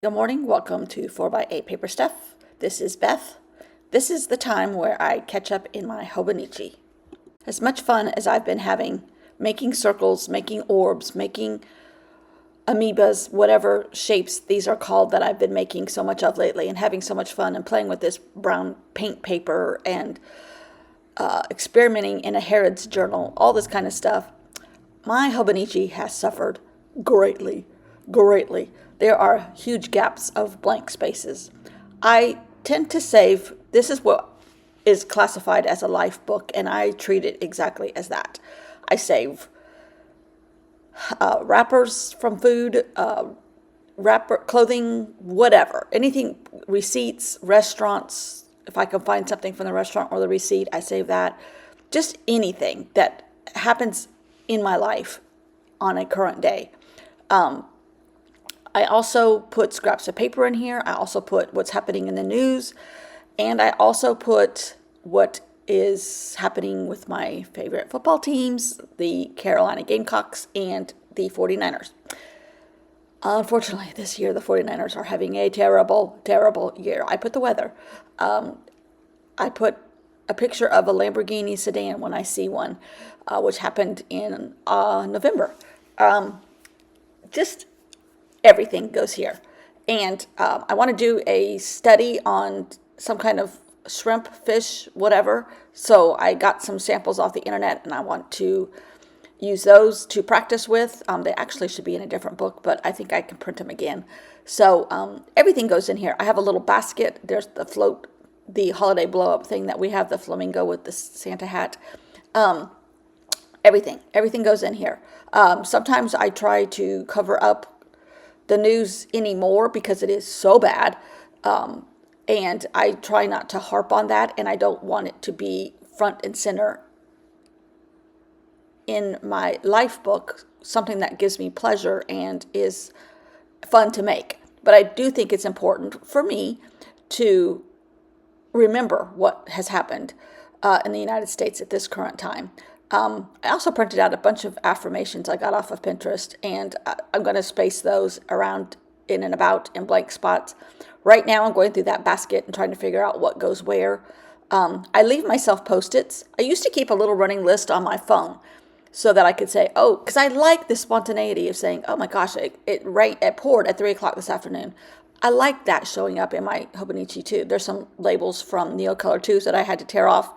Good morning. Welcome to 4x8 Paper Stuff. This is Beth. This is the time where I catch up in my Hobonichi. As much fun as I've been having making circles, making orbs, making amoebas, whatever shapes these are called that I've been making so much of lately, and having so much fun and playing with this brown paint paper and experimenting in a Harrod's journal, all this kind of stuff, my Hobonichi has suffered greatly, greatly. There are huge gaps of blank spaces. I tend to save, this is what is classified as a life book, and I treat it exactly as that. I save wrappers from food, clothing, whatever, anything, receipts, restaurants. If I can find something from the restaurant or the receipt, I save that. Just anything that happens in my life on a current day. I also put scraps of paper in here. I also put what's happening in the news. And I also put what is happening with my favorite football teams, the Carolina Gamecocks and the 49ers. Unfortunately, this year the 49ers are having a terrible, terrible year. I put the weather. I put a picture of a Lamborghini sedan when I see one, which happened in November. Just everything goes here. And I want to do a study on some kind of shrimp, fish, whatever. So I got some samples off the internet, and I want to use those to practice with. They actually should be in a different book, but I think I can print them again. So everything goes in here. I have a little basket. There's the float, the holiday blow-up thing that we have, the flamingo with the Santa hat. Everything goes in here. Sometimes I try to cover up the news anymore because it is so bad. And I try not to harp on that, and I don't want it to be front and center in my life book, something that gives me pleasure and is fun to make. But I do think it's important for me to remember what has happened in the United States at this current time. I also printed out a bunch of affirmations I got off of Pinterest, and I'm going to space those around in and about in blank spots. Right now, I'm going through that basket and trying to figure out what goes where. I leave myself Post-its. I used to keep a little running list on my phone so that I could say, oh, because I like the spontaneity of saying, oh my gosh, it poured at 3 o'clock this afternoon. I like that showing up in my Hobonichi too. There's some labels from Neocolor 2s that I had to tear off.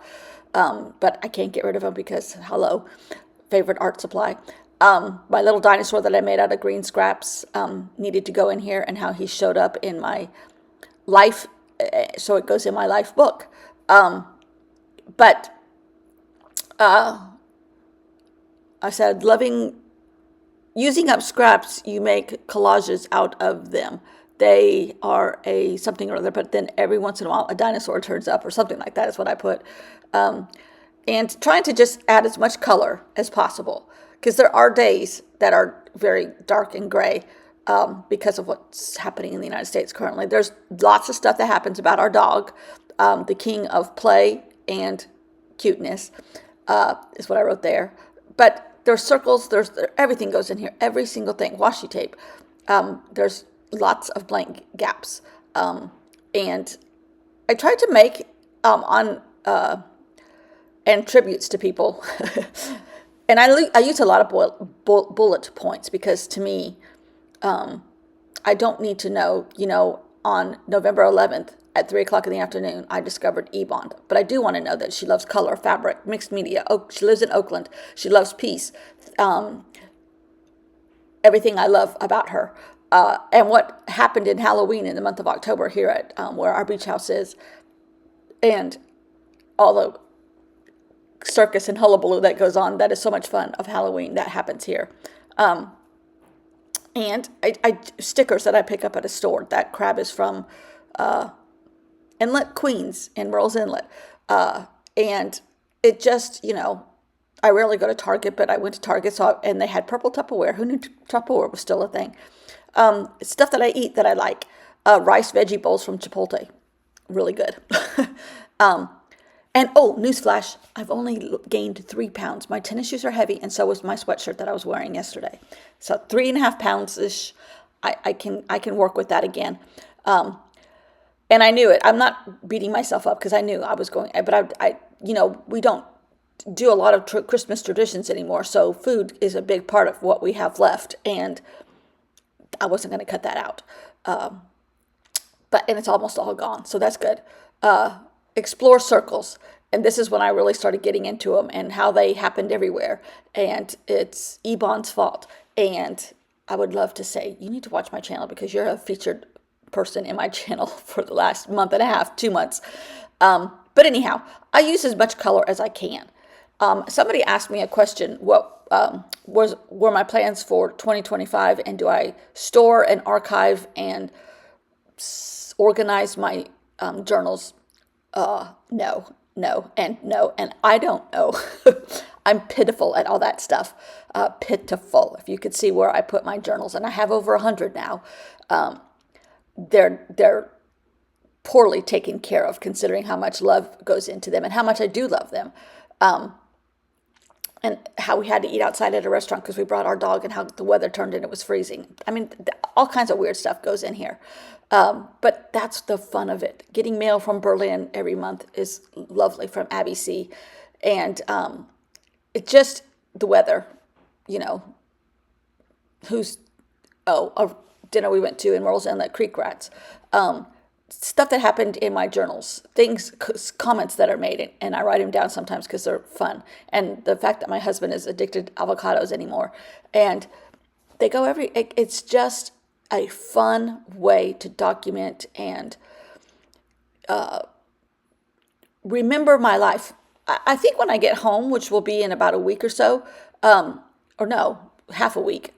But I can't get rid of them because, hello, favorite art supply. My little dinosaur that I made out of green scraps needed to go in here, and how he showed up in my life, so it goes in my life book. But I said, using up scraps, you make collages out of them. They are a something or other, but then every once in a while a dinosaur turns up or something like that is what I put. And trying to just add as much color as possible, because there are days that are very dark and gray because of what's happening in the United States currently. There's lots of stuff that happens about our dog, the king of play and cuteness is what I wrote there. But there's circles, everything goes in here, every single thing, washi tape. There's lots of blank gaps. And I tried to make and tributes to people. And I use a lot of bullet points because to me, I don't need to know, on November 11th at 3 o'clock in the afternoon, I discovered E-Bond. But I do want to know that she loves color, fabric, mixed media. She lives in Oakland. She loves peace. Everything I love about her. And what happened in Halloween in the month of October here at where our beach house is. And all the circus and hullabaloo that goes on, that is so much fun of Halloween, that happens here. And I stickers that I pick up at a store. That crab is from Inlet, Queens, in Merle's Inlet. And it just, I rarely go to Target, but I went to Target, and they had purple Tupperware. Who knew Tupperware was still a thing? Stuff that I eat that I like. Rice veggie bowls from Chipotle. Really good. And newsflash, I've only gained 3 pounds. My tennis shoes are heavy, and so was my sweatshirt that I was wearing yesterday. So 3.5 pounds-ish. I can work with that again. And I knew it. I'm not beating myself up because I knew I was going, but we don't do a lot of Christmas traditions anymore. So food is a big part of what we have left. And I wasn't going to cut that out. And it's almost all gone. So that's good. Explore circles. And this is when I really started getting into them and how they happened everywhere. And it's Ebon's fault. And I would love to say, you need to watch my channel because you're a featured person in my channel for the last month and a half, 2 months. But anyhow, I use as much color as I can. Somebody asked me a question, what were my plans for 2025, and do I store and archive and organize my journals? No, and I don't know. I'm pitiful at all that stuff. Pitiful. If you could see where I put my journals, and I have over 100 now. They're poorly taken care of, considering how much love goes into them and how much I do love them. And how we had to eat outside at a restaurant because we brought our dog, and how the weather turned and it was freezing. I mean, all kinds of weird stuff goes in here. But that's the fun of it. Getting mail from Berlin every month is lovely, from Abby C. And it's just the weather, a dinner we went to in Merle's Inlet, Creek Rats. Stuff that happened in my journals, comments that are made, and I write them down sometimes because they're fun. And the fact that my husband is addicted to avocados anymore, and they go it's just a fun way to document and remember my life. I think when I get home, which will be in about a week or so, or no, half a week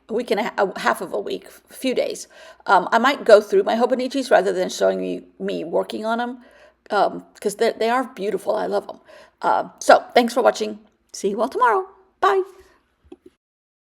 half of a week, a few days. I might go through my Hobonichis rather than showing me working on them, because they are beautiful. I love them. So thanks for watching. See you all tomorrow. Bye.